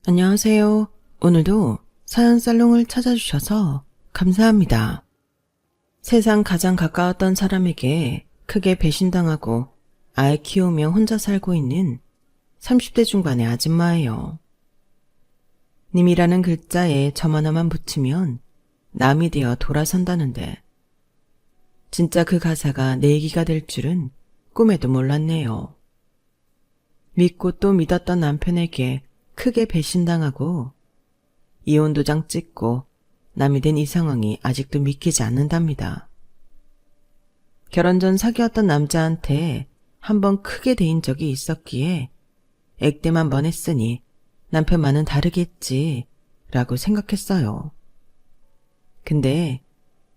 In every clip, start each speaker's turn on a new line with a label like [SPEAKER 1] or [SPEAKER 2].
[SPEAKER 1] 안녕하세요. 오늘도 사연 살롱을 찾아주셔서 감사합니다. 세상 가장 가까웠던 사람에게 크게 배신당하고 아이 키우며 혼자 살고 있는 30대 중반의 아줌마예요. 님이라는 글자에 점 하나만 붙이면 남이 되어 돌아선다는데 진짜 그 가사가 내 얘기가 될 줄은 꿈에도 몰랐네요. 믿고 또 믿었던 남편에게 크게 배신당하고 이혼 도장 찍고 남이 된 이 상황이 아직도 믿기지 않는답니다. 결혼 전 사귀었던 남자한테 한번 크게 대인 적이 있었기에 액땜 한번 했으니 남편만은 다르겠지 라고 생각했어요. 근데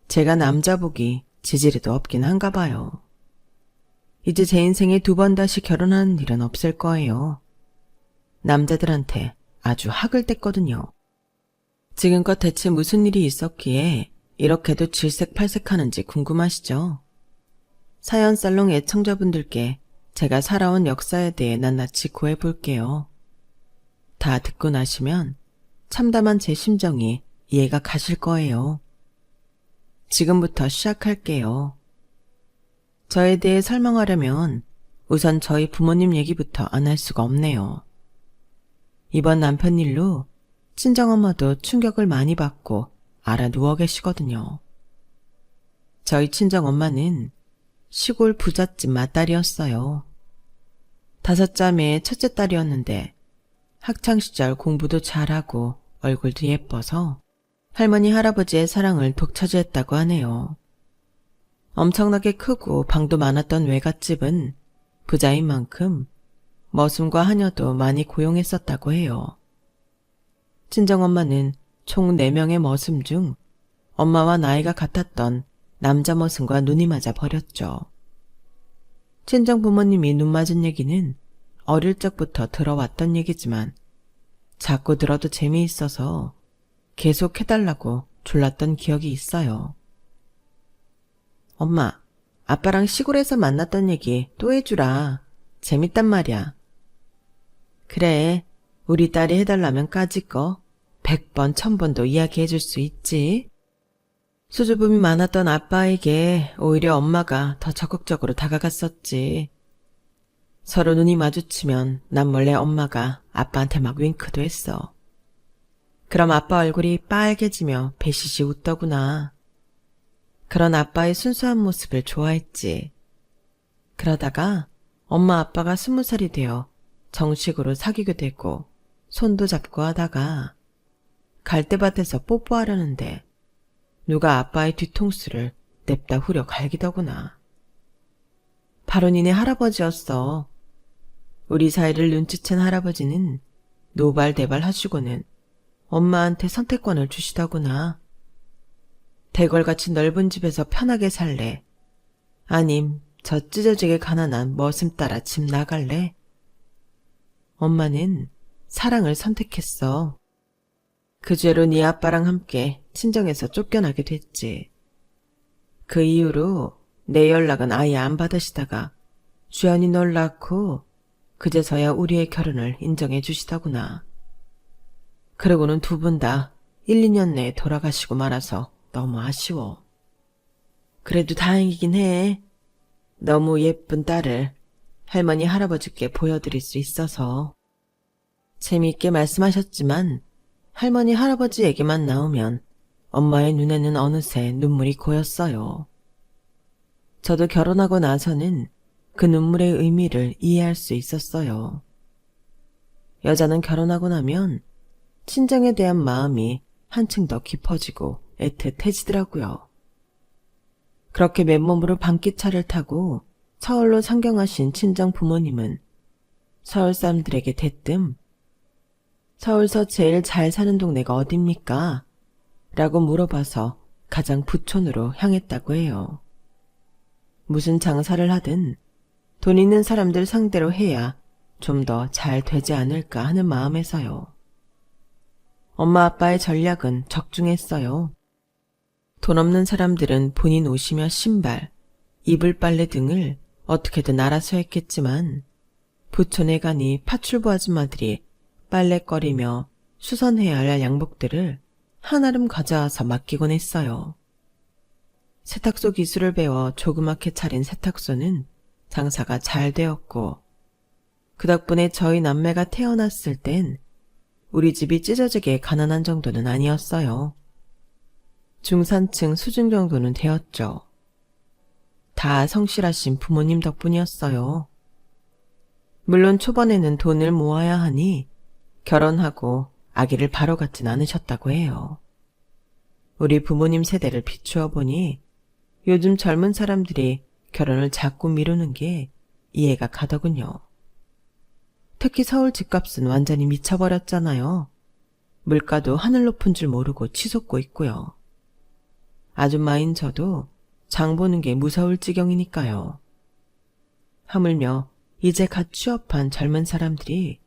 [SPEAKER 1] 제가 남자 복이 지지리도 없긴 한가 봐요. 이제 제 인생에 2번 다시 결혼하는 일은 없을 거예요. 남자들한테 아주 학을 뗐거든요. 지금껏 대체 무슨 일이 있었기에 이렇게도 질색팔색하는지 궁금하시죠? 사연살롱 애청자분들께 제가 살아온 역사에 대해 낱낱이 구해볼게요. 다 듣고 나시면 참담한 제 심정이 이해가 가실 거예요. 지금부터 시작할게요. 저에 대해 설명하려면 우선 저희 부모님 얘기부터 안 할 수가 없네요. 이번 남편 일로 친정엄마도 충격을 많이 받고 알아 누워 계시거든요. 저희 친정엄마는 시골 부잣집 맏딸이었어요. 5자매의 첫째 딸이었는데 학창시절 공부도 잘하고 얼굴도 예뻐서 할머니 할아버지의 사랑을 독차지했다고 하네요. 엄청나게 크고 방도 많았던 외갓집은 부자인 만큼 머슴과 하녀도 많이 고용했었다고 해요. 친정엄마는 총 4명의 머슴 중 엄마와 나이가 같았던 남자 머슴과 눈이 맞아 버렸죠. 친정 부모님이 눈 맞은 얘기는 어릴 적부터 들어왔던 얘기지만 자꾸 들어도 재미있어서 계속 해달라고 졸랐던 기억이 있어요. 엄마, 아빠랑 시골에서 만났던 얘기 또 해주라. 재밌단 말이야. 그래, 우리 딸이 해달라면 까짓거 100번, 1000번도 이야기해줄 수 있지. 수줍음이 많았던 아빠에게 오히려 엄마가 더 적극적으로 다가갔었지. 서로 눈이 마주치면 난 몰래 엄마가 아빠한테 막 윙크도 했어. 그럼 아빠 얼굴이 빨개지며 배시시 웃더구나. 그런 아빠의 순수한 모습을 좋아했지. 그러다가 엄마 아빠가 20살이 되어 정식으로 사귀게 되고 손도 잡고 하다가 갈대밭에서 뽀뽀하려는데 누가 아빠의 뒤통수를 냅다 후려 갈기더구나. 바로 니네 할아버지였어. 우리 사이를 눈치챈 할아버지는 노발대발 하시고는 엄마한테 선택권을 주시더구나. 대궐같이 넓은 집에서 편하게 살래? 아님 저 찢어지게 가난한 머슴 따라 집 나갈래? 엄마는 사랑을 선택했어. 그 죄로 네 아빠랑 함께 친정에서 쫓겨나게 됐지. 그 이후로 내 연락은 아예 안 받으시다가 주연이 널 낳고 그제서야 우리의 결혼을 인정해 주시더구나. 그러고는 2분 다 1, 2년 내에 돌아가시고 말아서 너무 아쉬워. 그래도 다행이긴 해. 너무 예쁜 딸을 할머니 할아버지께 보여드릴 수 있어서. 재미있게 말씀하셨지만 할머니 할아버지 얘기만 나오면 엄마의 눈에는 어느새 눈물이 고였어요. 저도 결혼하고 나서는 그 눈물의 의미를 이해할 수 있었어요. 여자는 결혼하고 나면 친정에 대한 마음이 한층 더 깊어지고 애틋해지더라고요. 그렇게 맨몸으로 밤기차를 타고 서울로 상경하신 친정 부모님은 서울 사람들에게 대뜸 서울서 제일 잘 사는 동네가 어딥니까? 라고 물어봐서 가장 부촌으로 향했다고 해요. 무슨 장사를 하든 돈 있는 사람들 상대로 해야 좀 더 잘 되지 않을까 하는 마음에서요. 엄마 아빠의 전략은 적중했어요. 돈 없는 사람들은 본인 옷이며 신발, 이불 빨래 등을 어떻게든 알아서 했겠지만 부촌에 가니 파출부 아줌마들이 빨래거리며 수선해야 할 양복들을 한아름 가져와서 맡기곤 했어요. 세탁소 기술을 배워 조그맣게 차린 세탁소는 장사가 잘 되었고, 그 덕분에 저희 남매가 태어났을 땐 우리 집이 찢어지게 가난한 정도는 아니었어요. 중산층 수준 정도는 되었죠. 다 성실하신 부모님 덕분이었어요. 물론 초반에는 돈을 모아야 하니 결혼하고 아기를 바로 갖진 않으셨다고 해요. 우리 부모님 세대를 비추어 보니 요즘 젊은 사람들이 결혼을 자꾸 미루는 게 이해가 가더군요. 특히 서울 집값은 완전히 미쳐버렸잖아요. 물가도 하늘 높은 줄 모르고 치솟고 있고요. 아줌마인 저도 장 보는 게 무서울 지경이니까요. 하물며 이제 갓 취업한 젊은 사람들이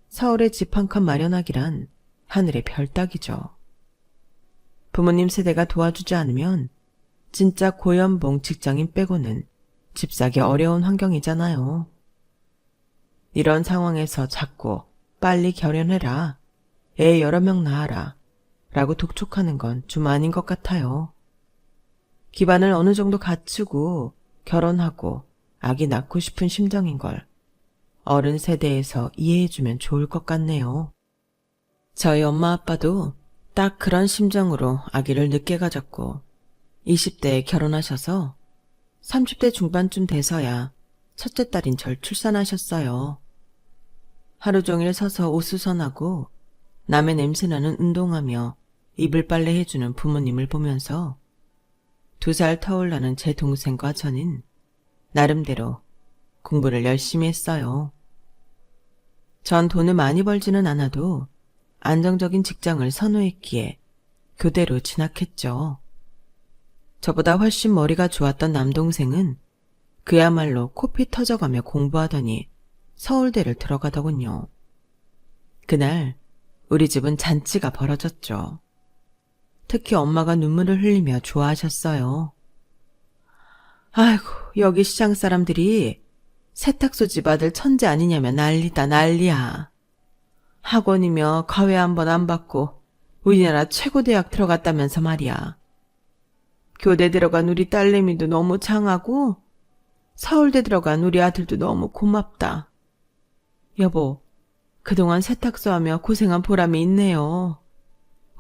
[SPEAKER 1] 서울에 집 한 칸 마련하기란 하늘의 별 따기죠. 부모님 세대가 도와주지 않으면 진짜 고연봉 직장인 빼고는 집 사기 어려운 환경이잖아요. 이런 상황에서 자꾸 빨리 결혼해라, 애 여러 명 낳아라 라고 독촉하는 건 좀 아닌 것 같아요. 기반을 어느 정도 갖추고 결혼하고 아기 낳고 싶은 심정인 걸 어른 세대에서 이해해주면 좋을 것 같네요. 저희 엄마 아빠도 딱 그런 심정으로 아기를 늦게 가졌고 20대에 결혼하셔서 30대 중반쯤 돼서야 첫째 딸인 절 출산하셨어요. 하루 종일 서서 옷수선하고 남의 냄새나는 운동하며 이불 빨래 해주는 부모님을 보면서 2살 터울 나는 제 동생과 저는 나름대로 공부를 열심히 했어요. 전 돈을 많이 벌지는 않아도 안정적인 직장을 선호했기에 교대로 진학했죠. 저보다 훨씬 머리가 좋았던 남동생은 그야말로 코피 터져가며 공부하더니 서울대를 들어가더군요. 그날 우리 집은 잔치가 벌어졌죠. 특히 엄마가 눈물을 흘리며 좋아하셨어요. 아이고, 여기 시장 사람들이 세탁소 집 아들 천재 아니냐며 난리다 난리야. 학원이며 과외 한 번 안 받고 우리나라 최고 대학 들어갔다면서 말이야. 교대 들어간 우리 딸내미도 너무 장하고 서울대 들어간 우리 아들도 너무 고맙다. 여보, 그동안 세탁소 하며 고생한 보람이 있네요.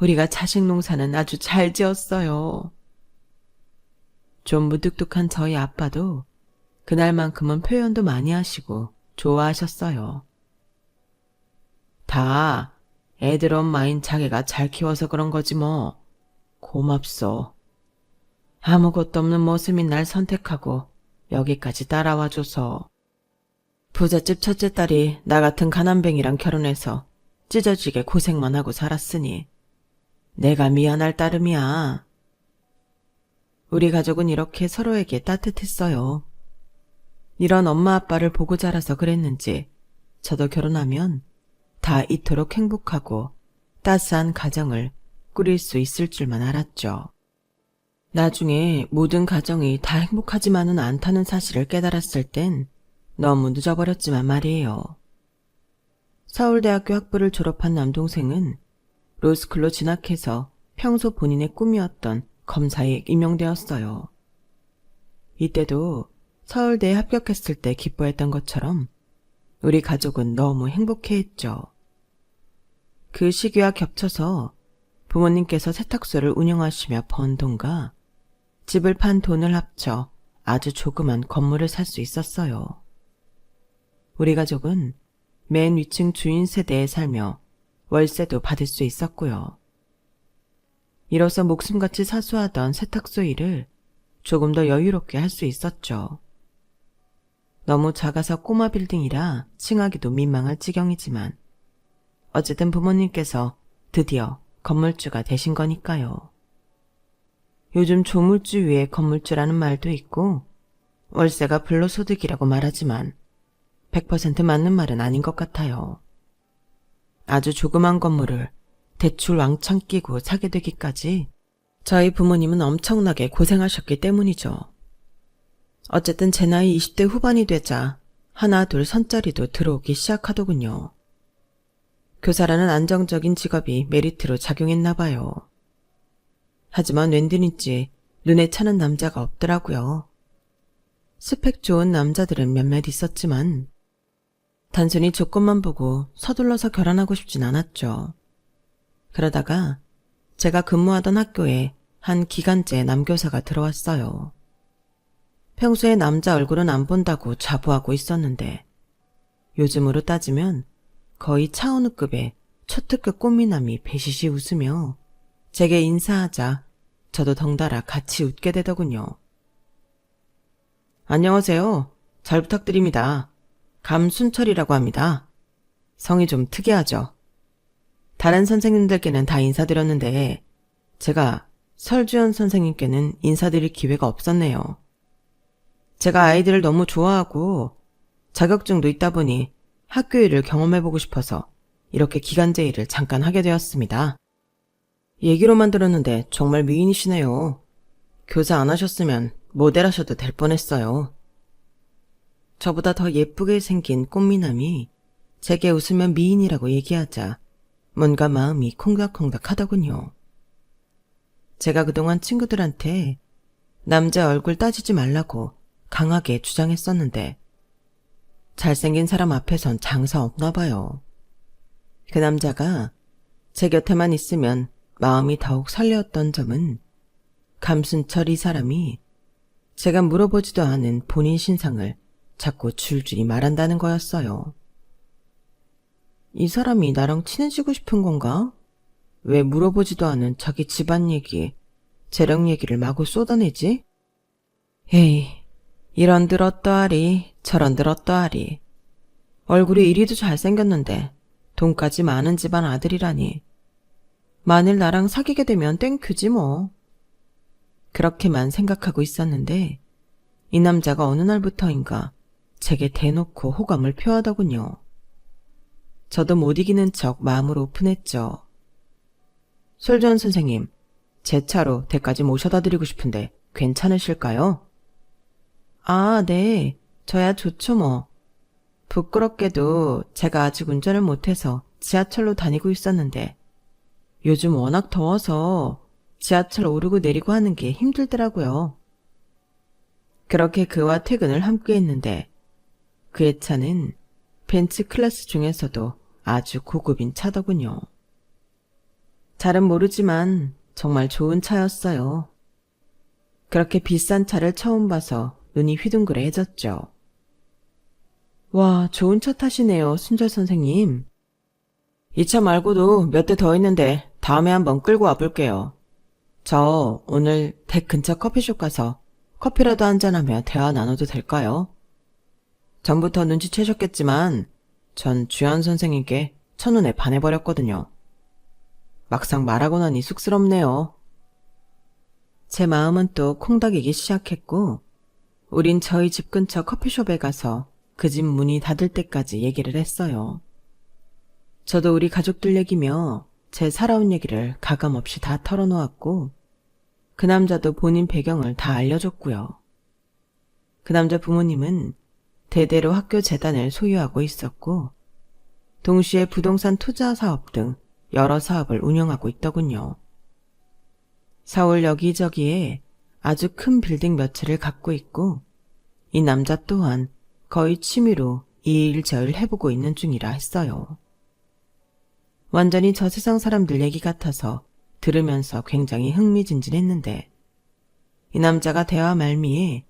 [SPEAKER 1] 우리가 자식 농사는 아주 잘 지었어요. 좀 무뚝뚝한 저희 아빠도 그날만큼은 표현도 많이 하시고 좋아하셨어요. 다 애들 엄마인 자기가 잘 키워서 그런 거지 뭐. 고맙소. 아무것도 없는 모습인 날 선택하고 여기까지 따라와줘서. 부잣집 첫째 딸이 나 같은 가난뱅이랑 결혼해서 찢어지게 고생만 하고 살았으니 내가 미안할 따름이야. 우리 가족은 이렇게 서로에게 따뜻했어요. 이런 엄마 아빠를 보고 자라서 그랬는지 저도 결혼하면 다 이토록 행복하고 따스한 가정을 꾸릴 수 있을 줄만 알았죠. 나중에 모든 가정이 다 행복하지만은 않다는 사실을 깨달았을 땐 너무 늦어버렸지만 말이에요. 서울대학교 학부를 졸업한 남동생은 로스쿨로 진학해서 평소 본인의 꿈이었던 검사에 임용되었어요. 이때도 서울대에 합격했을 때 기뻐했던 것처럼 우리 가족은 너무 행복해했죠. 그 시기와 겹쳐서 부모님께서 세탁소를 운영하시며 번 돈과 집을 판 돈을 합쳐 아주 조그만 건물을 살 수 있었어요. 우리 가족은 맨 위층 주인 세대에 살며 월세도 받을 수 있었고요. 이로써 목숨같이 사수하던 세탁소 일을 조금 더 여유롭게 할 수 있었죠. 너무 작아서 꼬마 빌딩이라 칭하기도 민망할 지경이지만 어쨌든 부모님께서 드디어 건물주가 되신 거니까요. 요즘 조물주 위에 건물주라는 말도 있고 월세가 불로소득이라고 말하지만 100% 맞는 말은 아닌 것 같아요. 아주 조그만 건물을 대출 왕창 끼고 사게 되기까지 저희 부모님은 엄청나게 고생하셨기 때문이죠. 어쨌든 제 나이 20대 후반이 되자 하나 둘 선짜리도 들어오기 시작하더군요. 교사라는 안정적인 직업이 메리트로 작용했나 봐요. 하지만 웬일인지 눈에 차는 남자가 없더라고요. 스펙 좋은 남자들은 몇몇 있었지만 단순히 조건만 보고 서둘러서 결혼하고 싶진 않았죠. 그러다가 제가 근무하던 학교에 한 기간제 남교사가 들어왔어요. 평소에 남자 얼굴은 안 본다고 자부하고 있었는데 요즘으로 따지면 거의 차은우급의 초특급 꽃미남이 배시시 웃으며 제게 인사하자 저도 덩달아 같이 웃게 되더군요. 안녕하세요. 잘 부탁드립니다. 감순철이라고 합니다. 성이 좀 특이하죠? 다른 선생님들께는 다 인사드렸는데 제가 설주연 선생님께는 인사드릴 기회가 없었네요. 제가 아이들을 너무 좋아하고 자격증도 있다 보니 학교 일을 경험해보고 싶어서 이렇게 기간제 일을 잠깐 하게 되었습니다. 얘기로만 들었는데 정말 미인이시네요. 교사 안 하셨으면 모델 하셔도 될 뻔했어요. 저보다 더 예쁘게 생긴 꽃미남이 제게 웃으며 미인이라고 얘기하자 뭔가 마음이 콩닥콩닥 하더군요. 제가 그동안 친구들한테 남자 얼굴 따지지 말라고 강하게 주장했었는데 잘생긴 사람 앞에선 장사 없나 봐요. 그 남자가 제 곁에만 있으면 마음이 더욱 설레었던 점은 감순철 이 사람이 제가 물어보지도 않은 본인 신상을 자꾸 줄줄이 말한다는 거였어요. 이 사람이 나랑 친해지고 싶은 건가? 왜 물어보지도 않은 자기 집안 얘기, 재력 얘기를 마구 쏟아내지? 에이, 이런 들었더하리 저런 들었더하리. 얼굴이 이리도 잘생겼는데 돈까지 많은 집안 아들이라니. 만일 나랑 사귀게 되면 땡큐지 뭐. 그렇게만 생각하고 있었는데 이 남자가 어느 날부터인가 제게 대놓고 호감을 표하더군요. 저도 못 이기는 척 마음을 오픈했죠. 솔전 선생님, 제 차로 댁까지 모셔다 드리고 싶은데 괜찮으실까요? 아, 네. 저야 좋죠 뭐. 부끄럽게도 제가 아직 운전을 못해서 지하철로 다니고 있었는데 요즘 워낙 더워서 지하철 오르고 내리고 하는 게 힘들더라고요. 그렇게 그와 퇴근을 함께 했는데 그의 차는 벤츠 클래스 중에서도 아주 고급인 차더군요. 잘은 모르지만 정말 좋은 차였어요. 그렇게 비싼 차를 처음 봐서 눈이 휘둥그레해졌죠. 와, 좋은 차 타시네요, 순절 선생님. 이 차 말고도 몇 대 더 있는데 다음에 한번 끌고 와볼게요. 저 오늘 댁 근처 커피숍 가서 커피라도 한잔하며 대화 나눠도 될까요? 전부터 눈치채셨겠지만 전 주연 선생님께 첫눈에 반해버렸거든요. 막상 말하고 나니 쑥스럽네요. 제 마음은 또 콩닥이기 시작했고 우린 저희 집 근처 커피숍에 가서 그 집 문이 닫을 때까지 얘기를 했어요. 저도 우리 가족들 얘기며 제 살아온 얘기를 가감없이 다 털어놓았고 그 남자도 본인 배경을 다 알려줬고요. 그 남자 부모님은 대대로 학교 재단을 소유하고 있었고 동시에 부동산 투자 사업 등 여러 사업을 운영하고 있더군요. 서울 여기저기에 아주 큰 빌딩 몇 채를 갖고 있고 이 남자 또한 거의 취미로 이 일 저 일 해보고 있는 중이라 했어요. 완전히 저 세상 사람들 얘기 같아서 들으면서 굉장히 흥미진진했는데 이 남자가 대화 말미에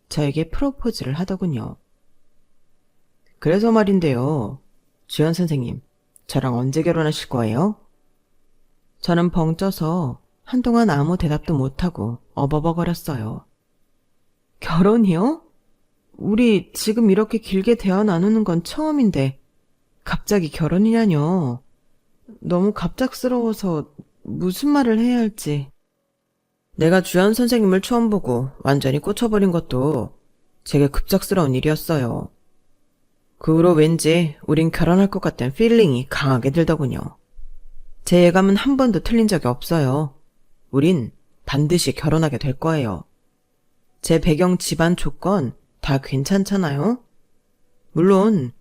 [SPEAKER 1] 저에게 프로포즈를 하더군요. 그래서 말인데요. 주연 선생님, 저랑 언제 결혼하실 거예요? 저는 벙 쪄서 한동안 아무 대답도 못하고 어버버거렸어요. 결혼이요? 우리 지금 이렇게 길게 대화 나누는 건 처음인데 갑자기 결혼이냐뇨. 너무 갑작스러워서 무슨 말을 해야 할지. 내가 주연 선생님을 처음 보고 완전히 꽂혀버린 것도 제게 급작스러운 일이었어요. 그 후로 왠지 우린 결혼할 것 같은 필링이 강하게 들더군요. 제 예감은 한 번도 틀린 적이 없어요. 우린 반드시 결혼하게 될 거예요. 제 배경 집안 조건 다 괜찮잖아요? 물론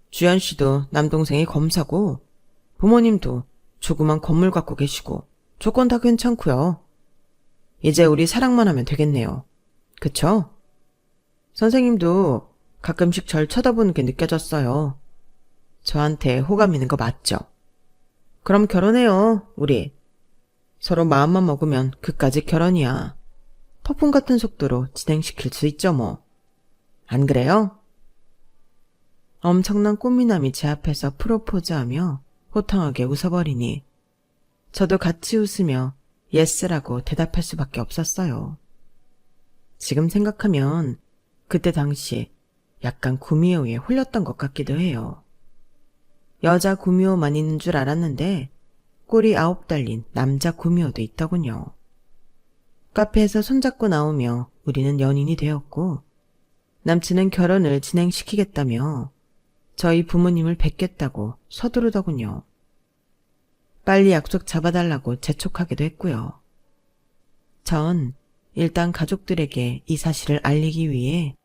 [SPEAKER 1] 주연 씨도 남동생이 검사고 부모님도 조그만 건물 갖고 계시고 조건 다 괜찮고요. 이제 우리 사랑만 하면 되겠네요. 그쵸? 선생님도 가끔씩 절 쳐다보는 게 느껴졌어요. 저한테 호감 있는 거 맞죠? 그럼 결혼해요, 우리. 서로 마음만 먹으면 그까짓 결혼이야. 폭풍 같은 속도로 진행시킬 수 있죠, 뭐. 안 그래요? 엄청난 꽃미남이 제 앞에서 프로포즈하며 호탕하게 웃어버리니 저도 같이 웃으며 예스라고 대답할 수밖에 없었어요. 지금 생각하면 그때 당시 약간 구미호에 홀렸던 것 같기도 해요. 여자 구미호만 있는 줄 알았는데 꼬리 9 달린 남자 구미호도 있더군요. 카페에서 손잡고 나오며 우리는 연인이 되었고 남친은 결혼을 진행시키겠다며 저희 부모님을 뵙겠다고 서두르더군요. 빨리 약속 잡아달라고 재촉하기도 했고요. 전 일단 가족들에게 이 사실을 알리기 위해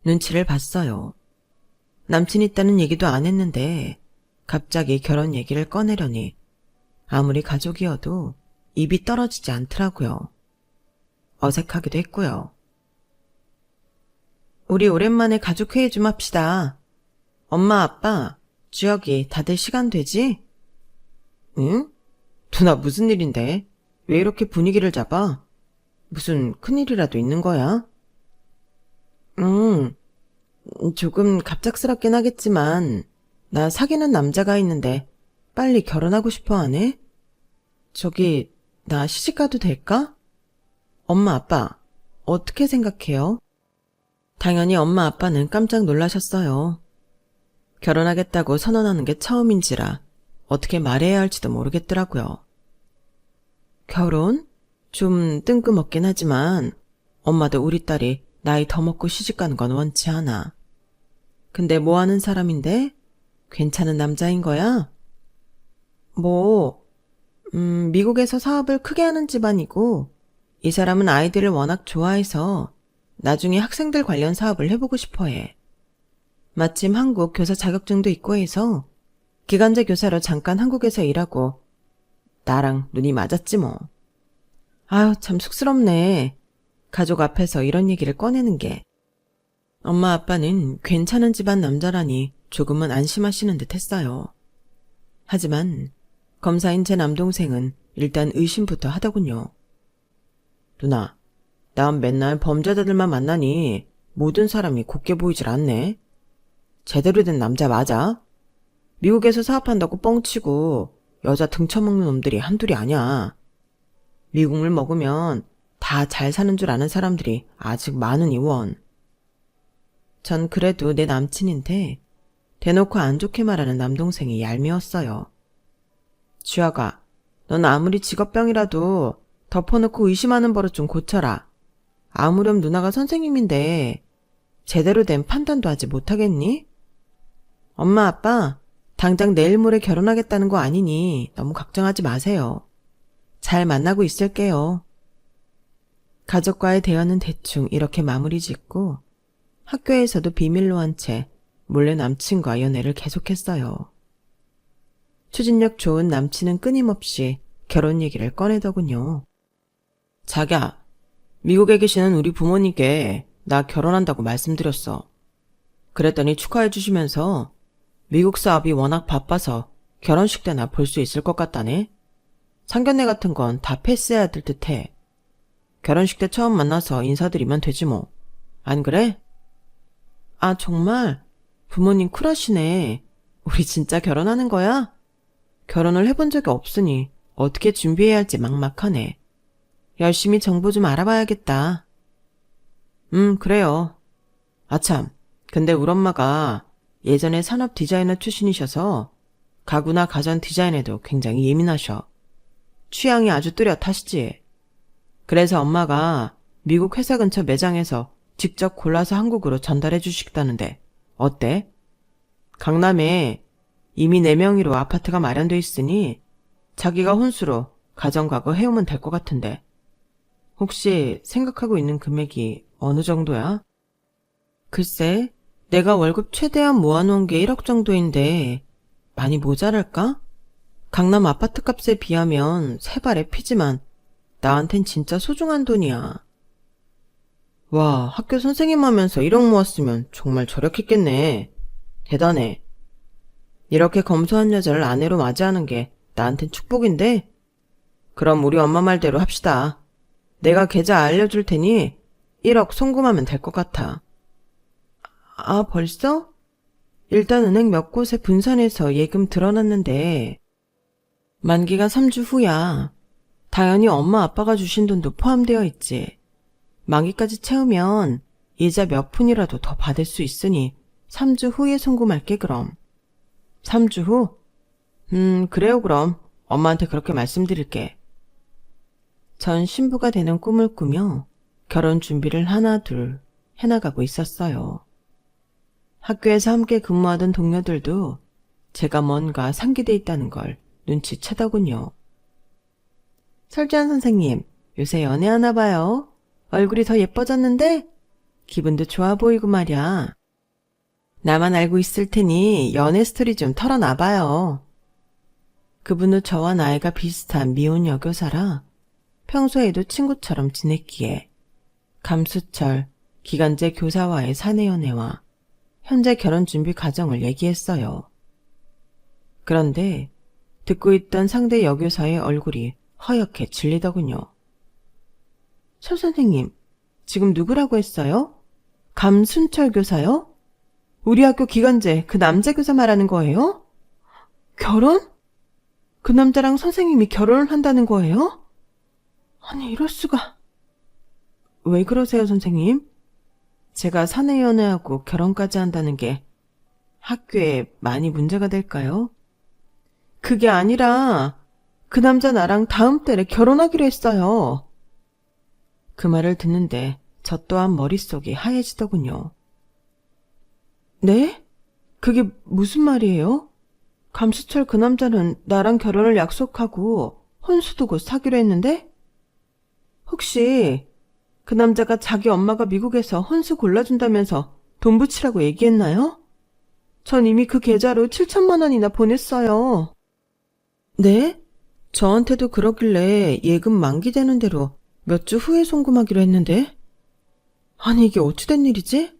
[SPEAKER 1] 눈치를 봤어요. 남친 있다는 얘기도 안 했는데 갑자기 결혼 얘기를 꺼내려니 아무리 가족이어도 입이 떨어지지 않더라고요. 어색하기도 했고요. 우리 오랜만에 가족회의 좀 합시다. 엄마, 아빠, 주혁이 다들 시간 되지? 응? 누나 무슨 일인데? 왜 이렇게 분위기를 잡아? 무슨 큰일이라도 있는 거야? 조금 갑작스럽긴 하겠지만 나 사귀는 남자가 있는데 빨리 결혼하고 싶어 하네? 저기 나 시집가도 될까? 엄마, 아빠 어떻게 생각해요? 당연히 엄마, 아빠는 깜짝 놀라셨어요. 결혼하겠다고 선언하는 게 처음인지라 어떻게 말해야 할지도 모르겠더라고요. 결혼? 좀 뜬금없긴 하지만 엄마도 우리 딸이 나이 더 먹고 시집가는 건 원치 않아. 근데 뭐 하는 사람인데? 괜찮은 남자인 거야? 미국에서 사업을 크게 하는 집안이고 이 사람은 아이들을 워낙 좋아해서 나중에 학생들 관련 사업을 해보고 싶어 해. 마침 한국 교사 자격증도 있고 해서 기간제 교사로 잠깐 한국에서 일하고 나랑 눈이 맞았지 뭐. 아유, 참 쑥스럽네. 가족 앞에서 이런 얘기를 꺼내는 게. 엄마 아빠는 괜찮은 집안 남자라니 조금은 안심하시는 듯 했어요. 하지만 검사인 제 남동생은 일단 의심부터 하더군요. 누나, 난 맨날 범죄자들만 만나니 모든 사람이 곱게 보이질 않네. 제대로 된 남자 맞아? 미국에서 사업한다고 뻥치고 여자 등쳐먹는 놈들이 한둘이 아니야. 미국물 먹으면 다 잘 사는 줄 아는 사람들이 아직 많으니 원. 전 그래도 내 남친인데 대놓고 안 좋게 말하는 남동생이 얄미웠어요. 주아가, 넌 아무리 직업병이라도 덮어놓고 의심하는 버릇 좀 고쳐라. 아무렴 누나가 선생님인데 제대로 된 판단도 하지 못하겠니? 엄마 아빠 당장 내일 모레 결혼하겠다는 거 아니니 너무 걱정하지 마세요. 잘 만나고 있을게요. 가족과의 대화는 대충 이렇게 마무리 짓고 학교에서도 비밀로 한 채 몰래 남친과 연애를 계속했어요. 추진력 좋은 남친은 끊임없이 결혼 얘기를 꺼내더군요. 자기야, 미국에 계시는 우리 부모님께 나 결혼한다고 말씀드렸어. 그랬더니 축하해 주시면서 미국 사업이 워낙 바빠서 결혼식 때나 볼 수 있을 것 같다네. 상견례 같은 건 다 패스해야 될 듯해. 결혼식 때 처음 만나서 인사드리면 되지 뭐. 안 그래? 아, 정말? 부모님 쿨하시네. 우리 진짜 결혼하는 거야? 결혼을 해본 적이 없으니 어떻게 준비해야 할지 막막하네. 열심히 정보 좀 알아봐야겠다. 그래요. 아참, 근데 우리 엄마가 예전에 산업 디자이너 출신이셔서 가구나 가전 디자인에도 굉장히 예민하셔. 취향이 아주 뚜렷하시지. 그래서 엄마가 미국 회사 근처 매장에서 직접 골라서 한국으로 전달해 주시겠다는데 어때? 강남에 이미 4명이로 아파트가 마련돼 있으니 자기가 혼수로 가정가구 해오면 될 것 같은데 혹시 생각하고 있는 금액이 어느 정도야? 글쎄, 내가 월급 최대한 모아놓은 게 1억 정도인데 많이 모자랄까? 강남 아파트값에 비하면 세 발의 피지만 나한텐 진짜 소중한 돈이야. 와, 학교 선생님 하면서 1억 모았으면 정말 절약했겠네. 대단해. 이렇게 검소한 여자를 아내로 맞이하는 게 나한텐 축복인데? 그럼 우리 엄마 말대로 합시다. 내가 계좌 알려줄 테니 1억 송금하면 될 것 같아. 아, 벌써? 일단 은행 몇 곳에 분산해서 예금 들어놨는데 만기가 3주 후야. 당연히 엄마 아빠가 주신 돈도 포함되어 있지. 만기까지 채우면 이자 몇 푼이라도 더 받을 수 있으니 3주 후에 송금할게 그럼. 3주 후? 그래요 그럼. 엄마한테 그렇게 말씀드릴게. 전 신부가 되는 꿈을 꾸며 결혼 준비를 하나 둘 해나가고 있었어요. 학교에서 함께 근무하던 동료들도 제가 뭔가 상기돼 있다는 걸 눈치채더군요. 설주한 선생님, 요새 연애하나 봐요. 얼굴이 더 예뻐졌는데? 기분도 좋아 보이고 말이야. 나만 알고 있을 테니 연애 스토리 좀 털어놔봐요. 그분도 저와 나이가 비슷한 미혼 여교사라 평소에도 친구처럼 지냈기에 감수철, 기간제 교사와의 사내 연애와 현재 결혼 준비 과정을 얘기했어요. 그런데 듣고 있던 상대 여교사의 얼굴이 허옇게 질리더군요. 설 선생님, 지금 누구라고 했어요? 감순철 교사요? 우리 학교 기간제 그 남자 교사 말하는 거예요? 결혼? 그 남자랑 선생님이 결혼을 한다는 거예요? 아니, 이럴 수가. 왜 그러세요, 선생님? 제가 사내 연애하고 결혼까지 한다는 게 학교에 많이 문제가 될까요? 그게 아니라 그 남자 나랑 다음 달에 결혼하기로 했어요. 그 말을 듣는데 저 또한 머릿속이 하얘지더군요. 네? 그게 무슨 말이에요? 감수철 그 남자는 나랑 결혼을 약속하고 혼수도 곧 사기로 했는데? 혹시 그 남자가 자기 엄마가 미국에서 혼수 골라준다면서 돈 붙이라고 얘기했나요? 전 이미 그 계좌로 7천만 원이나 보냈어요. 네? 저한테도 그러길래 예금 만기되는 대로 몇 주 후에 송금하기로 했는데? 아니 이게 어찌된 일이지?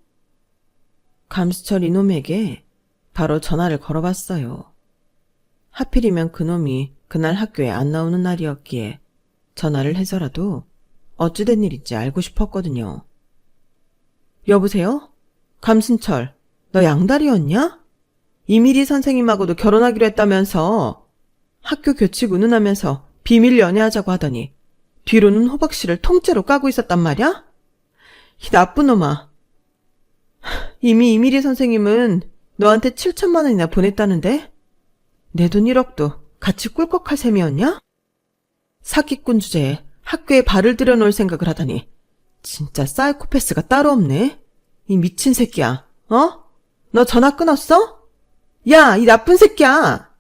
[SPEAKER 1] 감수철 이놈에게 바로 전화를 걸어봤어요. 하필이면 그놈이 그날 학교에 안 나오는 날이었기에 전화를 해서라도 어찌된 일인지 알고 싶었거든요. 여보세요? 감순철, 너 양다리였냐? 이미리 선생님하고도 결혼하기로 했다면서 학교 교칙 운운하면서 비밀 연애하자고 하더니 뒤로는 호박씨를 통째로 까고 있었단 말이야? 이 나쁜 놈아. 이미 이미리 선생님은 너한테 7천만 원이나 보냈다는데? 내 돈 1억도 같이 꿀꺽할 셈이었냐? 사기꾼 주제에 학교에 발을 들여놓을 생각을 하다니 진짜 사이코패스가 따로 없네. 이 미친 새끼야. 어? 너 전화 끊었어? 야, 이 나쁜 새끼야!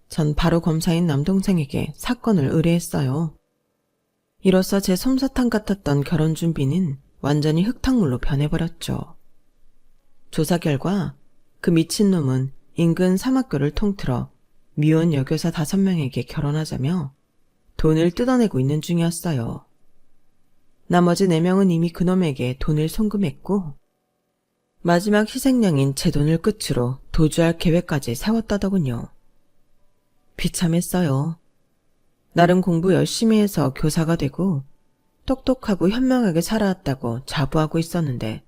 [SPEAKER 1] 전 바로 검사인 남동생에게 사건을 의뢰했어요. 이로써 제 솜사탕 같았던 결혼 준비는 완전히 흙탕물로 변해버렸죠. 조사 결과 그 미친놈은 인근 사막교를 통틀어 미혼 여교사 5명에게 결혼하자며 돈을 뜯어내고 있는 중이었어요. 나머지 4명은 이미 그놈에게 돈을 송금했고 마지막 희생양인 제 돈을 끝으로 도주할 계획까지 세웠다더군요. 비참했어요. 나름 공부 열심히 해서 교사가 되고 똑똑하고 현명하게 살아왔다고 자부하고 있었는데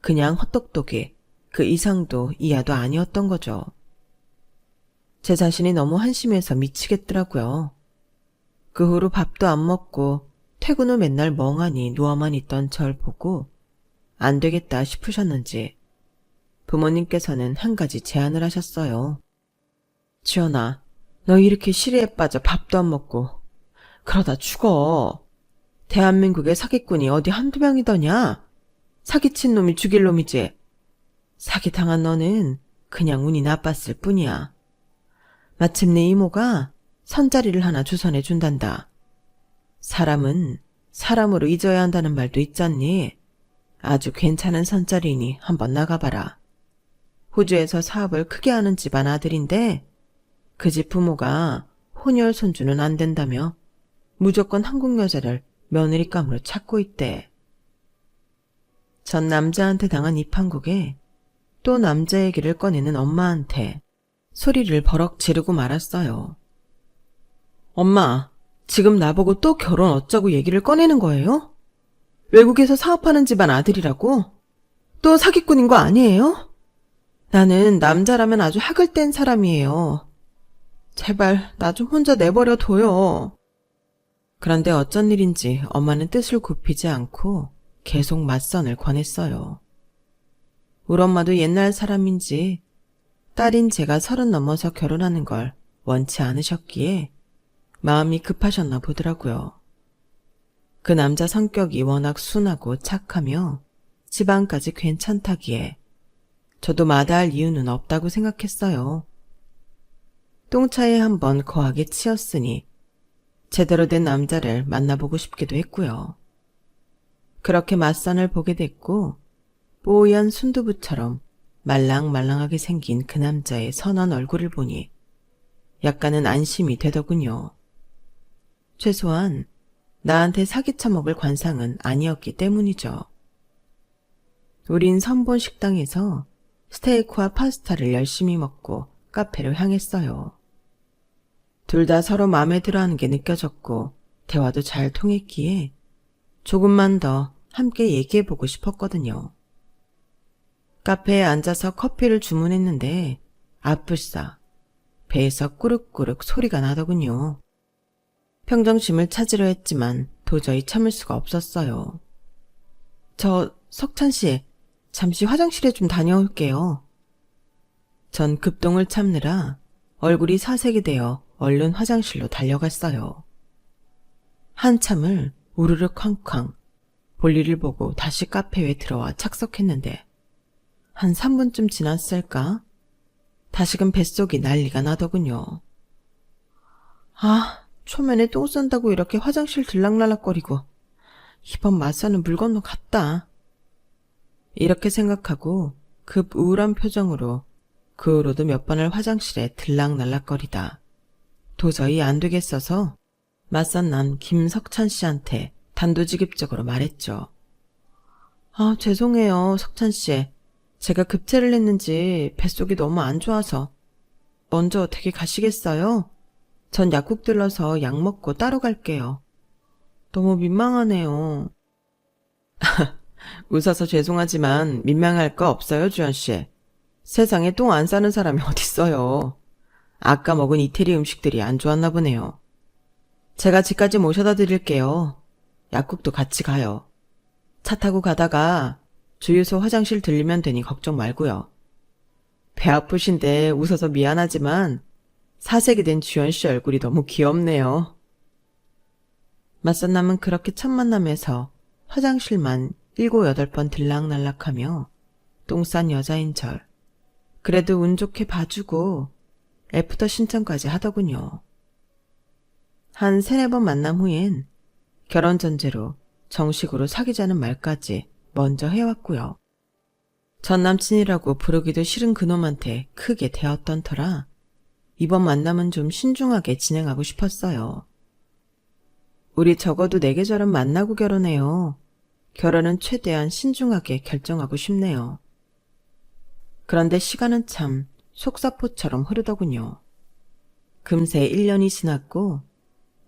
[SPEAKER 1] 그냥 헛똑똑이 그 이상도 이하도 아니었던 거죠. 제 자신이 너무 한심해서 미치겠더라고요. 그 후로 밥도 안 먹고 퇴근 후 맨날 멍하니 누워만 있던 절 보고 안 되겠다 싶으셨는지 부모님께서는 한 가지 제안을 하셨어요. 지연아, 너 이렇게 시리에 빠져 밥도 안 먹고 그러다 죽어. 대한민국의 사기꾼이 어디 한두 명이더냐? 사기친 놈이 죽일 놈이지. 사기당한 너는 그냥 운이 나빴을 뿐이야. 마침내 이모가 선자리를 하나 주선해 준단다. 사람은 사람으로 잊어야 한다는 말도 있잖니. 아주 괜찮은 선자리니 한번 나가봐라. 호주에서 사업을 크게 하는 집안 아들인데 그 집 부모가 혼혈 손주는 안 된다며 무조건 한국 여자를 며느리감으로 찾고 있대. 전 남자한테 당한 이 판국에 또 남자 얘기를 꺼내는 엄마한테 소리를 버럭 지르고 말았어요. 엄마, 지금 나보고 또 결혼 어쩌고 얘기를 꺼내는 거예요? 외국에서 사업하는 집안 아들이라고? 또 사기꾼인 거 아니에요? 나는 남자라면 아주 학을 뗀 사람이에요. 제발 나 좀 혼자 내버려 둬요. 그런데 어쩐 일인지 엄마는 뜻을 굽히지 않고 계속 맞선을 권했어요. 우리 엄마도 옛날 사람인지 딸인 제가 30 넘어서 결혼하는 걸 원치 않으셨기에 마음이 급하셨나 보더라고요. 그 남자 성격이 워낙 순하고 착하며 집안까지 괜찮다기에 저도 마다할 이유는 없다고 생각했어요. 똥차에 한번 거하게 치였으니 제대로 된 남자를 만나보고 싶기도 했고요. 그렇게 맞선을 보게 됐고 뽀얀 순두부처럼 말랑말랑하게 생긴 그 남자의 선한 얼굴을 보니 약간은 안심이 되더군요. 최소한 나한테 사기쳐먹을 관상은 아니었기 때문이죠. 우린 선본 식당에서 스테이크와 파스타를 열심히 먹고 카페로 향했어요. 둘 다 서로 마음에 들어하는 게 느껴졌고 대화도 잘 통했기에 조금만 더 함께 얘기해보고 싶었거든요. 카페에 앉아서 커피를 주문했는데 아뿔싸 배에서 꾸룩꾸룩 소리가 나더군요. 평정심을 찾으려 했지만 도저히 참을 수가 없었어요. 석찬씨, 잠시 화장실에 좀 다녀올게요. 전 급동을 참느라 얼굴이 사색이 되어 얼른 화장실로 달려갔어요. 한참을 우르르 쾅쾅 볼일을 보고 다시 카페에 들어와 착석했는데 한 3분쯤 지났을까? 다시금 뱃속이 난리가 나더군요. 초면에 똥 싼다고 이렇게 화장실 들락날락거리고 이번 맞선은 물 건너 갔다. 이렇게 생각하고 급 우울한 표정으로 그 후로도 몇 번을 화장실에 들락날락거리다 도저히 안 되겠어서 맞선 난 김석찬 씨한테 단도직입적으로 말했죠. 죄송해요, 석찬 씨. 제가 급체를 했는지 뱃속이 너무 안 좋아서. 먼저 댁에 가시겠어요? 전 약국 들러서 약 먹고 따로 갈게요. 너무 민망하네요. 웃어서 죄송하지만 민망할 거 없어요, 주연 씨. 세상에 똥 안 싸는 사람이 어딨어요. 아까 먹은 이태리 음식들이 안 좋았나 보네요. 제가 집까지 모셔다 드릴게요. 약국도 같이 가요. 차 타고 가다가 주유소 화장실 들리면 되니 걱정 말고요. 배 아프신데 웃어서 미안하지만 사색이 된 주연 씨 얼굴이 너무 귀엽네요. 맞선 남은 그렇게 첫 만남에서 화장실만 7, 8번 들락날락하며 똥 싼 여자인 절. 그래도 운 좋게 봐주고 애프터 신청까지 하더군요. 한 3, 4번 만남 후엔 결혼 전제로 정식으로 사귀자는 말까지 먼저 해왔고요. 전 남친이라고 부르기도 싫은 그놈한테 크게 대었던 터라 이번 만남은 좀 신중하게 진행하고 싶었어요. 우리 적어도 4계절은 만나고 결혼해요. 결혼은 최대한 신중하게 결정하고 싶네요. 그런데 시간은 참 속사포처럼 흐르더군요. 금세 1년이 지났고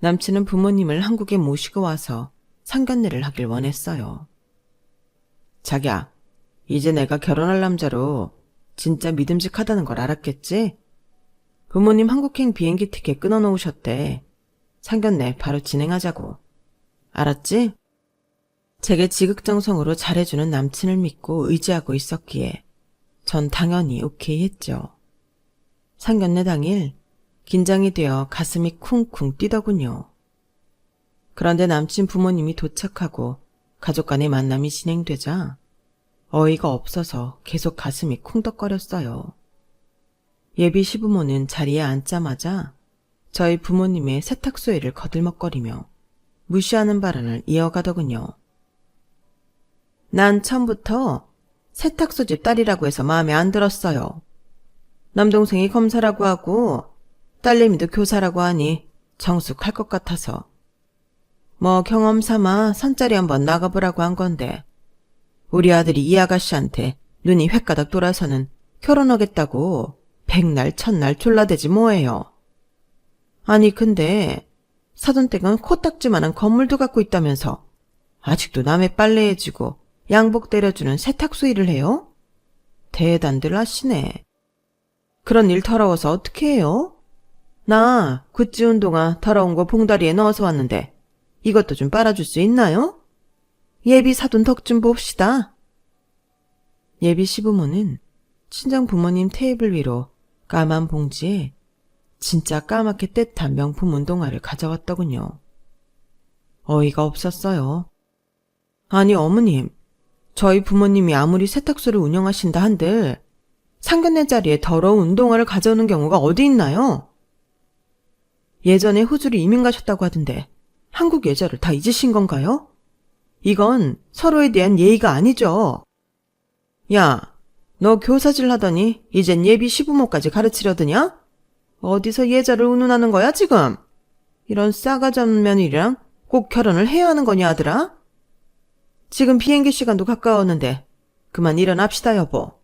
[SPEAKER 1] 남친은 부모님을 한국에 모시고 와서 상견례를 하길 원했어요. 자기야, 이제 내가 결혼할 남자로 진짜 믿음직하다는 걸 알았겠지? 부모님 한국행 비행기 티켓 끊어놓으셨대. 상견례 바로 진행하자고. 알았지? 제게 지극정성으로 잘해주는 남친을 믿고 의지하고 있었기에 전 당연히 오케이 했죠. 상견례 당일 긴장이 되어 가슴이 쿵쿵 뛰더군요. 그런데 남친 부모님이 도착하고 가족 간의 만남이 진행되자 어이가 없어서 계속 가슴이 쿵덕거렸어요. 예비 시부모는 자리에 앉자마자 저희 부모님의 세탁소에를 거들먹거리며 무시하는 발언을 이어가더군요. 난 처음부터 세탁소 집 딸이라고 해서 마음에 안 들었어요. 남동생이 검사라고 하고 딸내미도 교사라고 하니 정숙할 것 같아서. 뭐 경험 삼아 선자리 한번 나가보라고 한 건데 우리 아들이 이 아가씨한테 눈이 횟가닥 돌아서는 결혼하겠다고 백날 천날 졸라대지 뭐예요. 아니 근데 사돈댁은 코딱지만한 건물도 갖고 있다면서 아직도 남의 빨래해 주고 양복 때려주는 세탁소 일을 해요? 대단들 하시네. 그런 일 더러워서 어떻게 해요? 나 굿즈 운동화 더러운 거 봉다리에 넣어서 왔는데 이것도 좀 빨아줄 수 있나요? 예비 사돈 덕 좀 봅시다. 예비 시부모는 친정 부모님 테이블 위로 까만 봉지에 진짜 까맣게 떼탄 명품 운동화를 가져왔더군요. 어이가 없었어요. 아니 어머님, 저희 부모님이 아무리 세탁소를 운영하신다 한들 상견례 자리에 더러운 운동화를 가져오는 경우가 어디 있나요? 예전에 호주로 이민 가셨다고 하던데 한국 예절을 다 잊으신 건가요? 이건 서로에 대한 예의가 아니죠. 야, 너 교사질 하더니 이젠 예비 시부모까지 가르치려드냐? 어디서 예절을 운운하는 거야 지금? 이런 싸가지 없는 며느리랑 꼭 결혼을 해야 하는 거냐 아들아? 지금 비행기 시간도 가까웠는데 그만 일어납시다 여보.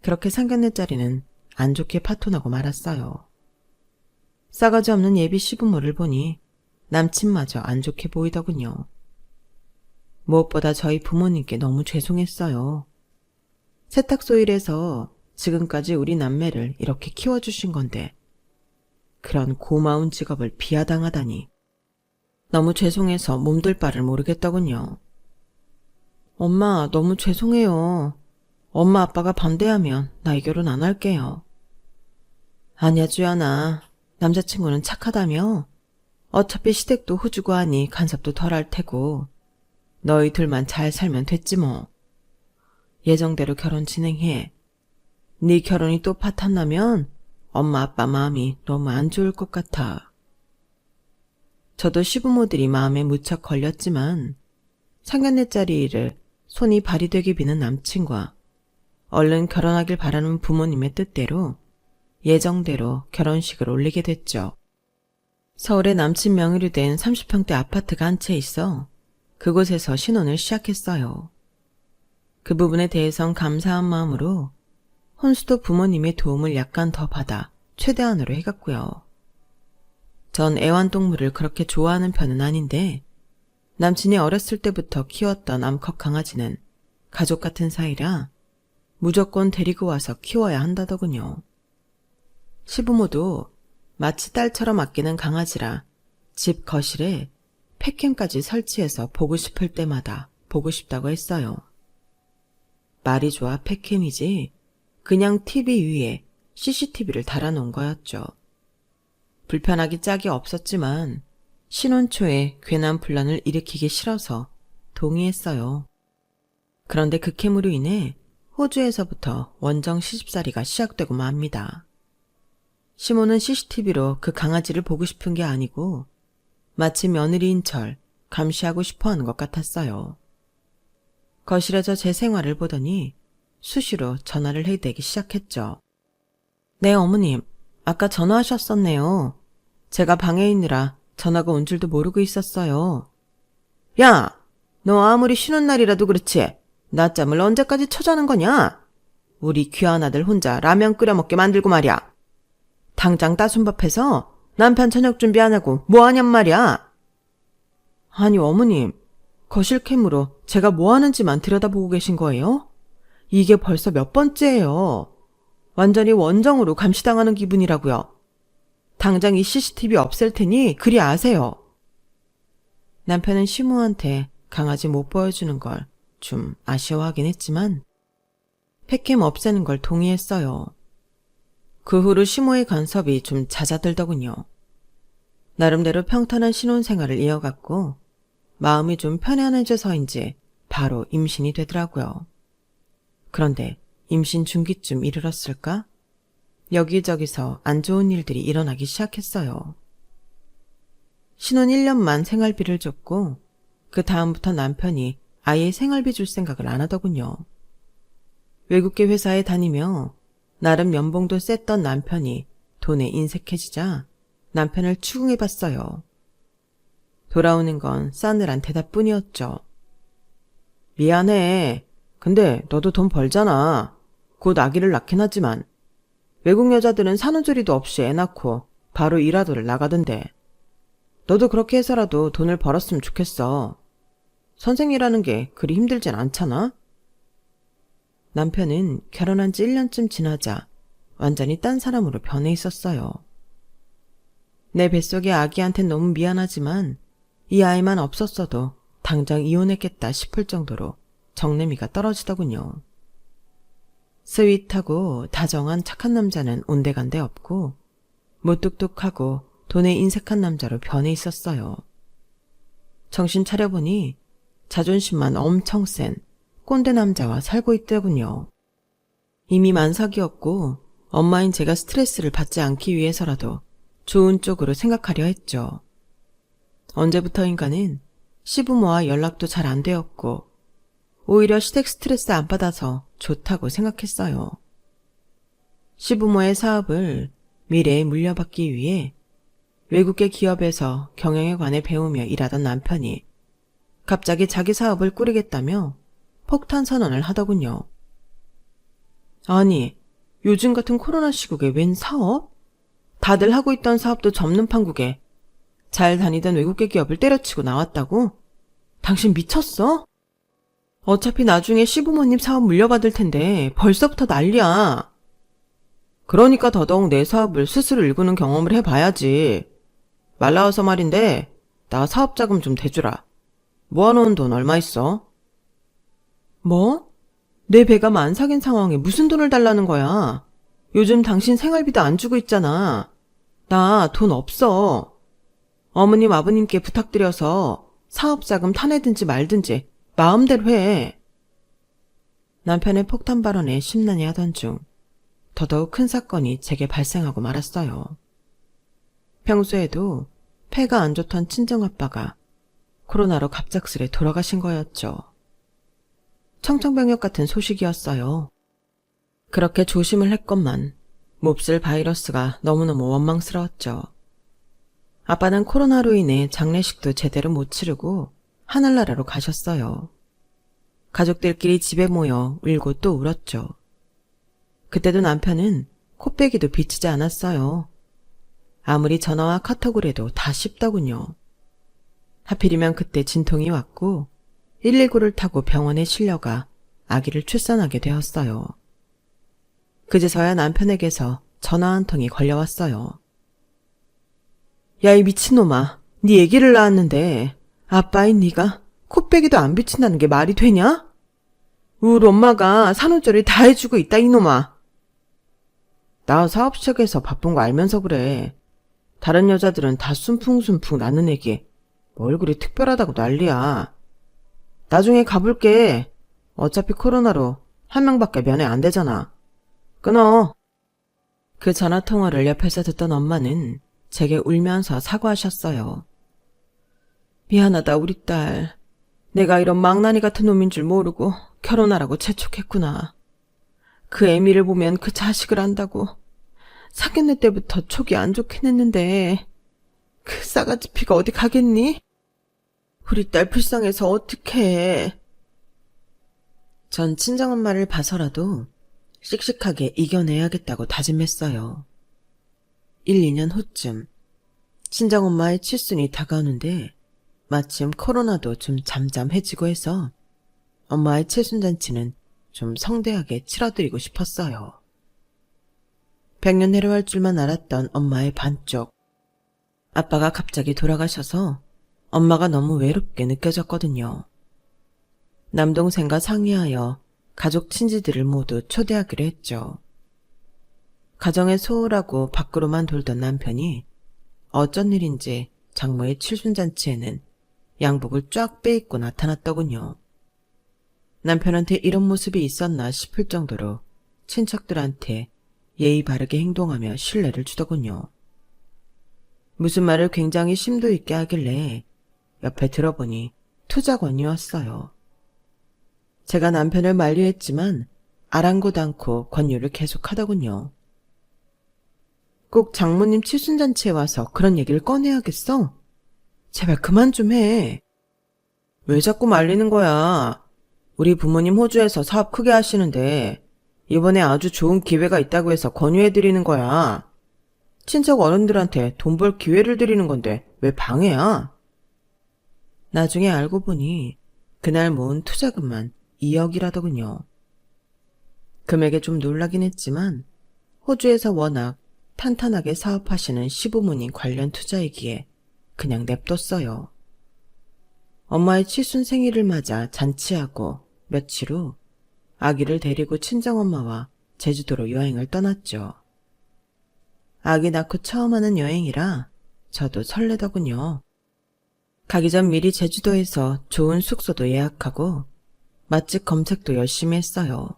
[SPEAKER 1] 그렇게 상견례 자리는 안 좋게 파토나고 말았어요. 싸가지 없는 예비 시부모를 보니 남친마저 안 좋게 보이더군요. 무엇보다 저희 부모님께 너무 죄송했어요. 세탁소 일에서 지금까지 우리 남매를 이렇게 키워주신 건데 그런 고마운 직업을 비하당하다니 너무 죄송해서 몸둘 바를 모르겠더군요. 엄마 너무 죄송해요. 엄마 아빠가 반대하면 나 이 결혼 안 할게요. 아니야 주연아, 남자친구는 착하다며? 어차피 시댁도 호주고 하니 간섭도 덜 할 테고 너희 둘만 잘 살면 됐지 뭐. 예정대로 결혼 진행해. 네 결혼이 또 파탄나면 엄마 아빠 마음이 너무 안 좋을 것 같아. 저도 시부모들이 마음에 무척 걸렸지만 상견례 자리 일을 손이 발이 되게 비는 남친과 얼른 결혼하길 바라는 부모님의 뜻대로 예정대로 결혼식을 올리게 됐죠. 서울에 남친 명의로 된 30평대 아파트가 한 채 있어 그곳에서 신혼을 시작했어요. 그 부분에 대해선 감사한 마음으로 혼수도 부모님의 도움을 약간 더 받아 최대한으로 해갔고요. 전 애완동물을 그렇게 좋아하는 편은 아닌데 남친이 어렸을 때부터 키웠던 암컷 강아지는 가족 같은 사이라 무조건 데리고 와서 키워야 한다더군요. 시부모도 마치 딸처럼 아끼는 강아지라 집 거실에 팩캠까지 설치해서 보고 싶을 때마다 보고 싶다고 했어요. 말이 좋아 팩캠이지 그냥 TV 위에 CCTV를 달아놓은 거였죠. 불편하기 짝이 없었지만 신혼 초에 괜한 분란을 일으키기 싫어서 동의했어요. 그런데 그 캠으로 인해 호주에서부터 원정 시집살이가 시작되고 맙니다. 시모는 CCTV로 그 강아지를 보고 싶은 게 아니고 마치 며느리인 절 감시하고 싶어하는 것 같았어요. 거실에서 제 생활을 보더니 수시로 전화를 해대기 시작했죠. 네 어머님, 아까 전화하셨었네요. 제가 방에 있느라 전화가 온 줄도 모르고 있었어요. 야, 너 아무리 쉬는 날이라도 그렇지 낮잠을 언제까지 쳐자는 거냐? 우리 귀한 아들 혼자 라면 끓여 먹게 만들고 말이야. 당장 따순밥해서 남편 저녁 준비 안 하고 뭐 하냔 말이야. 아니 어머님, 거실 캠으로 제가 뭐 하는지만 들여다보고 계신 거예요? 이게 벌써 몇 번째예요. 완전히 원정으로 감시당하는 기분이라고요. 당장 이 CCTV 없앨 테니 그리 아세요. 남편은 시모한테 강아지 못 보여주는 걸 좀 아쉬워하긴 했지만 팩캠 없애는 걸 동의했어요. 그 후로 시모의 간섭이 좀 잦아들더군요. 나름대로 평탄한 신혼생활을 이어갔고 마음이 좀 편안해져서인지 바로 임신이 되더라고요. 그런데 임신 중기쯤 이르렀을까? 여기저기서 안 좋은 일들이 일어나기 시작했어요. 신혼 1년만 생활비를 줬고 그 다음부터 남편이 아예 생활비 줄 생각을 안 하더군요. 외국계 회사에 다니며 나름 연봉도 셌던 남편이 돈에 인색해지자 남편을 추궁해봤어요. 돌아오는 건 싸늘한 대답뿐이었죠. 미안해. 근데 너도 돈 벌잖아. 곧 아기를 낳긴 하지만 외국 여자들은 산후조리도 없이 애 낳고 바로 일하러를 나가던데. 너도 그렇게 해서라도 돈을 벌었으면 좋겠어. 선생이라는 게 그리 힘들진 않잖아? 남편은 결혼한 지 1년쯤 지나자 완전히 딴 사람으로 변해 있었어요. 내 뱃속의 아기한텐 너무 미안하지만 이 아이만 없었어도 당장 이혼했겠다 싶을 정도로 정내미가 떨어지더군요. 스윗하고 다정한 착한 남자는 온데간데 없고 무뚝뚝하고 돈에 인색한 남자로 변해 있었어요. 정신 차려보니 자존심만 엄청 센 꼰대 남자와 살고 있더군요. 이미 만삭이었고 엄마인 제가 스트레스를 받지 않기 위해서라도 좋은 쪽으로 생각하려 했죠. 언제부터인가는 시부모와 연락도 잘 안 되었고 오히려 시댁 스트레스 안 받아서 좋다고 생각했어요. 시부모의 사업을 미래에 물려받기 위해 외국계 기업에서 경영에 관해 배우며 일하던 남편이 갑자기 자기 사업을 꾸리겠다며 폭탄 선언을 하더군요. 아니, 요즘 같은 코로나 시국에 웬 사업? 다들 하고 있던 사업도 접는 판국에 잘 다니던 외국계 기업을 때려치고 나왔다고? 당신 미쳤어? 어차피 나중에 시부모님 사업 물려받을 텐데 벌써부터 난리야. 그러니까 더더욱 내 사업을 스스로 일구는 경험을 해봐야지. 말 나와서 말인데 나 사업자금 좀 대주라. 모아놓은 돈 얼마 있어? 뭐? 내 배가 만삭인 상황에 무슨 돈을 달라는 거야? 요즘 당신 생활비도 안 주고 있잖아. 나 돈 없어. 어머님 아버님께 부탁드려서 사업자금 타내든지 말든지 마음대로 해. 남편의 폭탄 발언에 심란히 하던 중 더더욱 큰 사건이 제게 발생하고 말았어요. 평소에도 폐가 안 좋던 친정아빠가 코로나로 갑작스레 돌아가신 거였죠. 청천벽력 같은 소식이었어요. 그렇게 조심을 했건만 몹쓸 바이러스가 너무너무 원망스러웠죠. 아빠는 코로나로 인해 장례식도 제대로 못 치르고 하늘나라로 가셨어요. 가족들끼리 집에 모여 울고 또 울었죠. 그때도 남편은 코빼기도 비치지 않았어요. 아무리 전화와 카톡을 해도 다 씹더군요. 하필이면 그때 진통이 왔고 119를 타고 병원에 실려가 아기를 출산하게 되었어요. 그제서야 남편에게서 전화 한 통이 걸려왔어요. 야, 이 미친놈아, 네 애기를 낳았는데 아빠인 네가 코빼기도 안 비친다는 게 말이 되냐? 우리 엄마가 산후조리 다 해주고 있다, 이놈아. 나 사업 시작해서 바쁜 거 알면서 그래. 다른 여자들은 다 순풍순풍 낳는 애기 뭐 얼굴이 특별하다고 난리야. 나중에 가볼게. 어차피 코로나로 한 명밖에 면회 안 되잖아. 끊어. 그 전화통화를 옆에서 듣던 엄마는 제게 울면서 사과하셨어요. 미안하다 우리 딸. 내가 이런 망나니 같은 놈인 줄 모르고 결혼하라고 재촉했구나. 그 애미를 보면 그 자식을 안다고 사귀는 때부터 촉이 안 좋긴 했는데 그 싸가지 피가 어디 가겠니? 우리 딸 불쌍해서 어떡해. 전 친정엄마를 봐서라도 씩씩하게 이겨내야겠다고 다짐했어요. 1, 2년 후쯤 친정엄마의 칠순이 다가오는데 마침 코로나도 좀 잠잠해지고 해서 엄마의 칠순잔치는 좀 성대하게 치러드리고 싶었어요. 100년 내려갈 줄만 알았던 엄마의 반쪽. 아빠가 갑자기 돌아가셔서 엄마가 너무 외롭게 느껴졌거든요. 남동생과 상의하여 가족 친지들을 모두 초대하기로 했죠. 가정에 소홀하고 밖으로만 돌던 남편이 어쩐 일인지 장모의 칠순잔치에는 양복을 쫙 빼입고 나타났더군요. 남편한테 이런 모습이 있었나 싶을 정도로 친척들한테 예의 바르게 행동하며 신뢰를 주더군요. 무슨 말을 굉장히 심도 있게 하길래 옆에 들어보니 투자권이었어요. 제가 남편을 만류했지만 아랑곳 않고 권유를 계속하더군요. 꼭 장모님 칠순잔치에 와서 그런 얘기를 꺼내야겠어? 제발 그만 좀 해. 왜 자꾸 말리는 거야? 우리 부모님 호주에서 사업 크게 하시는데 이번에 아주 좋은 기회가 있다고 해서 권유해드리는 거야. 친척 어른들한테 돈 벌 기회를 드리는 건데 왜 방해야? 나중에 알고 보니 그날 모은 투자금만 2억이라더군요. 금액에 좀 놀라긴 했지만 호주에서 워낙 탄탄하게 사업하시는 시부모님 관련 투자이기에 그냥 냅뒀어요. 엄마의 칠순 생일을 맞아 잔치하고 며칠 후 아기를 데리고 친정엄마와 제주도로 여행을 떠났죠. 아기 낳고 처음 하는 여행이라 저도 설레더군요. 가기 전 미리 제주도에서 좋은 숙소도 예약하고 맛집 검색도 열심히 했어요.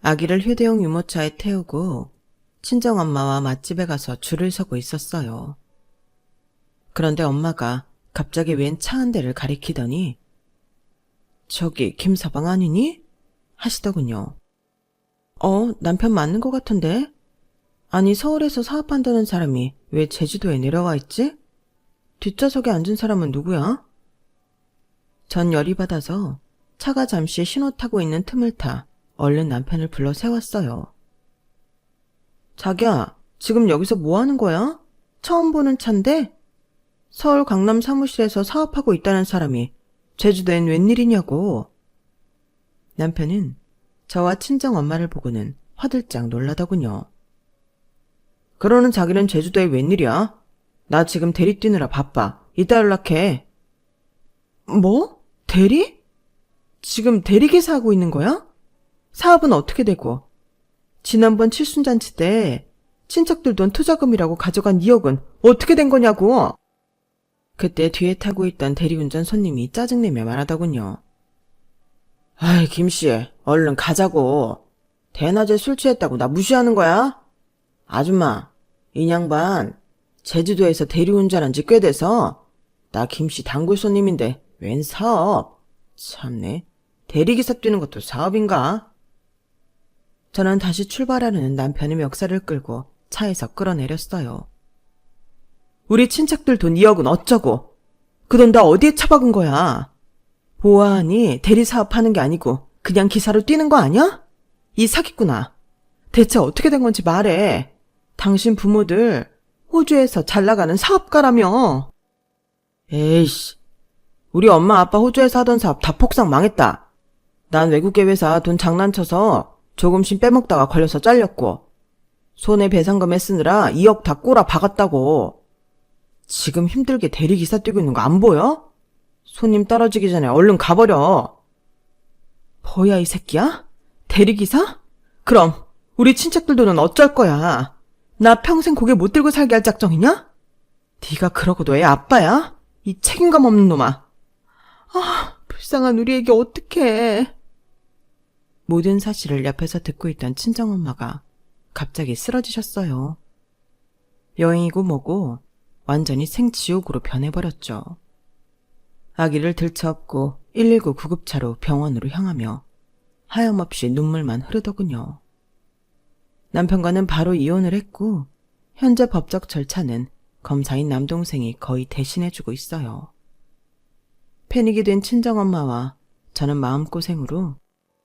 [SPEAKER 1] 아기를 휴대용 유모차에 태우고 친정엄마와 맛집에 가서 줄을 서고 있었어요. 그런데 엄마가 갑자기 웬 차 한 대를 가리키더니 저기 김서방 아니니? 하시더군요. 남편 맞는 것 같은데? 아니 서울에서 사업한다는 사람이 왜 제주도에 내려와 있지? 뒷좌석에 앉은 사람은 누구야? 전 열이 받아서 차가 잠시 신호 타고 있는 틈을 타 얼른 남편을 불러 세웠어요. 자기야, 지금 여기서 뭐 하는 거야? 처음 보는 차인데? 서울 강남 사무실에서 사업하고 있다는 사람이 제주도엔 웬일이냐고. 남편은 저와 친정엄마를 보고는 화들짝 놀라더군요. 그러는 자기는 제주도에 웬일이야? 나 지금 대리 뛰느라 바빠. 이따 연락해. 뭐? 대리? 지금 대리기사 하고 있는 거야? 사업은 어떻게 되고? 지난번 칠순잔치 때 친척들 돈 투자금이라고 가져간 2억은 어떻게 된 거냐고. 그때 뒤에 타고 있던 대리운전 손님이 짜증내며 말하더군요. 아이 김씨 얼른 가자고. 대낮에 술 취했다고 나 무시하는 거야? 아줌마 이 양반 제주도에서 대리운전한 지 꽤 돼서 나 김씨 단골 손님인데 웬 사업. 참네. 대리기사 뛰는 것도 사업인가? 저는 다시 출발하려는 남편의 멱살을 끌고 차에서 끌어내렸어요. 우리 친척들 돈 2억은 어쩌고? 그 돈 다 어디에 처박은 거야? 보아하니 대리사업 하는 게 아니고 그냥 기사로 뛰는 거 아니야? 이 사기꾼아. 대체 어떻게 된 건지 말해. 당신 부모들 호주에서 잘 나가는 사업가라며. 에이씨. 우리 엄마 아빠 호주에서 하던 사업 다 폭삭 망했다. 난 외국계 회사 돈 장난쳐서 조금씩 빼먹다가 걸려서 잘렸고 손해배상금에 쓰느라 2억 다 꼬라 박았다고. 지금 힘들게 대리기사 뛰고 있는 거 안 보여? 손님 떨어지기 전에 얼른 가버려. 뭐야 이 새끼야? 대리기사? 그럼 우리 친척들 돈은 어쩔 거야? 나 평생 고개 못 들고 살게 할 작정이냐? 네가 그러고도 애 아빠야? 이 책임감 없는 놈아. 불쌍한 우리 애기 어떡해. 모든 사실을 옆에서 듣고 있던 친정엄마가 갑자기 쓰러지셨어요. 여행이고 뭐고 완전히 생지옥으로 변해버렸죠. 아기를 들쳐업고 119 구급차로 병원으로 향하며 하염없이 눈물만 흐르더군요. 남편과는 바로 이혼을 했고 현재 법적 절차는 검사인 남동생이 거의 대신해주고 있어요. 패닉이 된 친정엄마와 저는 마음고생으로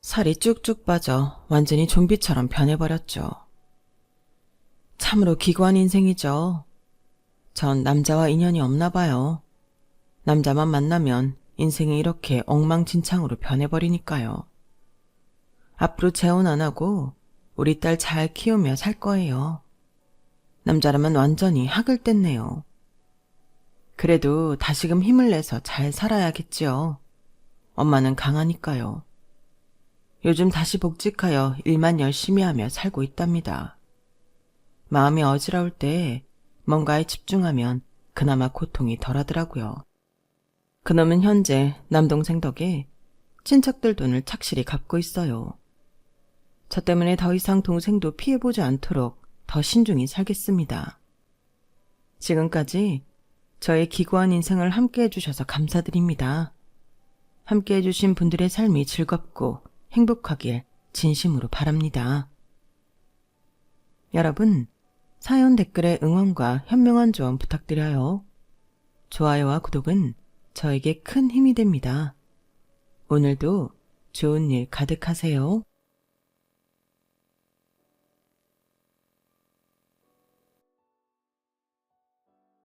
[SPEAKER 1] 살이 쭉쭉 빠져 완전히 좀비처럼 변해버렸죠. 참으로 기구한 인생이죠. 전 남자와 인연이 없나 봐요. 남자만 만나면 인생이 이렇게 엉망진창으로 변해버리니까요. 앞으로 재혼 안 하고 우리 딸 잘 키우며 살 거예요. 남자라면 완전히 학을 뗐네요. 그래도 다시금 힘을 내서 잘 살아야겠지요. 엄마는 강하니까요. 요즘 다시 복직하여 일만 열심히 하며 살고 있답니다. 마음이 어지러울 때 뭔가에 집중하면 그나마 고통이 덜하더라고요. 그놈은 현재 남동생 덕에 친척들 돈을 착실히 갚고 있어요. 저 때문에 더 이상 동생도 피해보지 않도록 더 신중히 살겠습니다. 지금까지 저의 기구한 인생을 함께 해주셔서 감사드립니다. 함께 해주신 분들의 삶이 즐겁고 행복하길 진심으로 바랍니다. 여러분, 사연 댓글에 응원과 현명한 조언 부탁드려요. 좋아요와 구독은 저에게 큰 힘이 됩니다. 오늘도 좋은 일 가득하세요.